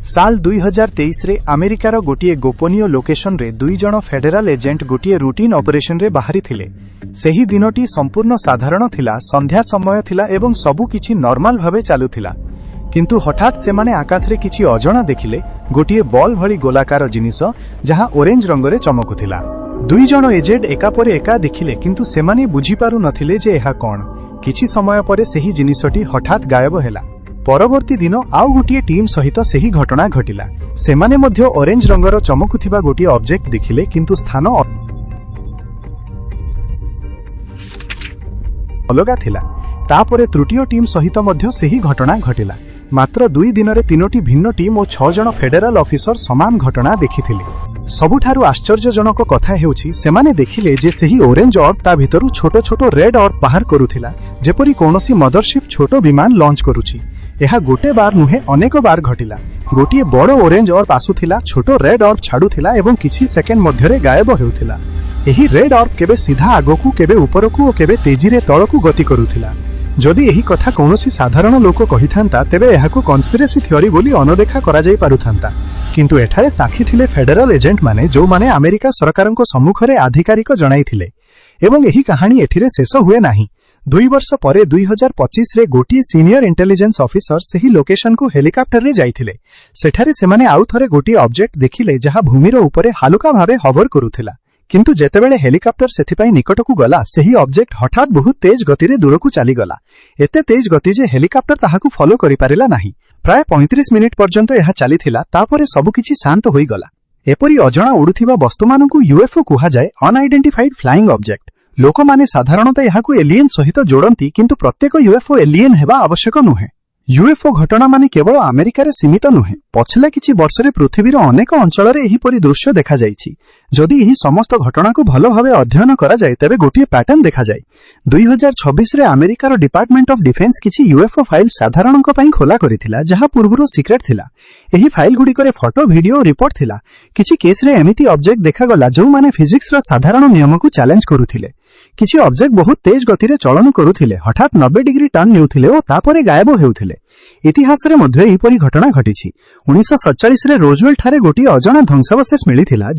साल 2023 रे अमेरिकार गोटे गोपनीय लोकेशन रे दुई जन फेडराल एजेंट गोटे रूटीन ऑपरेशन रे बाहरी थिले। सेही दिनटी संपूर्ण साधारण थिला, संध्या समय थिला एवं सबु किछि नॉर्मल भावे चालुथिला। किंतु हठात सेमाने आकाश रे किछि अजणा देखिले गोटे बॉल भली गोलाकार जिनिस जहां ऑरेंज रंग रे चमकुथिला। दुई जन एजेंट एका परे एका देखिले किंतु सेमाने बुझी पारु नथिले जे एहा कोन। किछि समय परे सेही जिनिसटी हठात गायब हेला। परवर्ती दिन आउ गोटे टीम सहित सेही घटना घटिला। सेमाने मध्य ऑरेंज रंगर चमकुथिबा गोटे ऑब्जेक्ट देखिले किंतु स्थान अलगा थिला। तापरे तृतीय टीम सहित मध्य सेही घटना घटिला। मात्र 2 दिन रे 3टी भिन्न टीम और 6 जन फेडरल ऑफिसर समान घटना देखिथिले। सबुठारु आश्चर्यजनक कथा हेउछि सेमाने देखिले जे सेही ऑरेंज ऑर्ब ता भितरु छोटो छोटो रेड ऑर्ब बाहर करुथिला, जेपरि कोनोसी मदरशिप छोटो विमान लॉन्च करुछि। यह गोटे बार नुहे अनेक बार घटिला। गोटे बड़ ऑरेंज ऑर्ब आसुथिला, छोटो रेड ऑर्ब छाडुथिला एवं किछि सेकेंड मध्यरे गायब हेउथिला। एही रेड ऑर्ब केबे सीधा आगकू, केबे उपरकू और केबे तेजी रे तळकू गति करुथिला। जदि एही कथा कौनसी साधारण लोक कहिथांता तेबे एहाकू कन्स्पिरेसी थियोरी बोली अनदेखा करा जाई पारुथांता। किंतु एठारे साक्षी थिले फेडरल एजेंट माने जो माने अमेरिका सरकारको सम्मुखरे आधिकारिक जणाइथिले। एवं एही कहानी एठिरे शेष हुए नाही। 2 वर्ष परे 2025 रे गोटे सीनियर इंटेलिजेंस ऑफिसर सेही लोकेशन को हेलिकॉप्टर रे जाइथिले। सेठारे सेमाने आउ थरे गोटे ऑब्जेक्ट देखिले जहा भूमिर उपरे हालुका भावे हवर करुथिला। किंतु जेतेबेले हेलिकॉप्टर सेथिपाई निकटकू गला सेही ऑब्जेक्ट हठात बहुत तेज गति रे दूरकू चली गला। एते तेज गति जे हेलिकॉप्टर ताहाकू फॉलो करि पारिला नाही। प्राय 35 मिनिट पर्यंत यह चलीथिला। तापरे सबुकिछि शांत होई गला। एपरि अजणा उडुथिबा वस्तुमानकू यूएफओ कुहा जाय, अनआइडेंटिफाइड फ्लाइंग ऑब्जेक्ट। लोक माने साधारणतः यहाकू एलियन सहित जोड़ती, किंतु प्रत्येक यूएफओ एलियन हेबा आवश्यक नुहे। यूएफओ घटना माने केवल अमेरिका रे सीमित नुहे। पछिला किछि वर्ष रे पृथ्वीर अनेक अंचल रे एहीपरि दृश्य देखा जाइछि। जदि एही समस्त घटना को भलो भावे अध्ययन करा जाय तेबे गोटे पैटर्न देखा जाय। 2026 रे अमेरिकार डिपार्टमेंट ऑफ डिफेंस किछि यूएफओ फाइल साधारणक पई खोला करिथिला, जहा पूर्वरो सीक्रेट थिला। एही फाइल गुडी करे फोटो, वीडियो और रिपोर्ट थिला। किछि केस रे एमिति ऑब्जेक्ट देखा गला जो माने फिजिक्स रो साधारण नियम को चैलेंज करुथिले। किछि ऑब्जेक्ट बहुत तेज गति रे चलन करुथिले, हठात 90 डिग्री टर्न नेउथिले और तापरे गायब हेउथिले। इतिहास रे मध्य एहीपरि घटना घटिछि। 1947 रे रोजवेल ठारे गोटे अजणा ध्वंसावशेष मिलिथिला।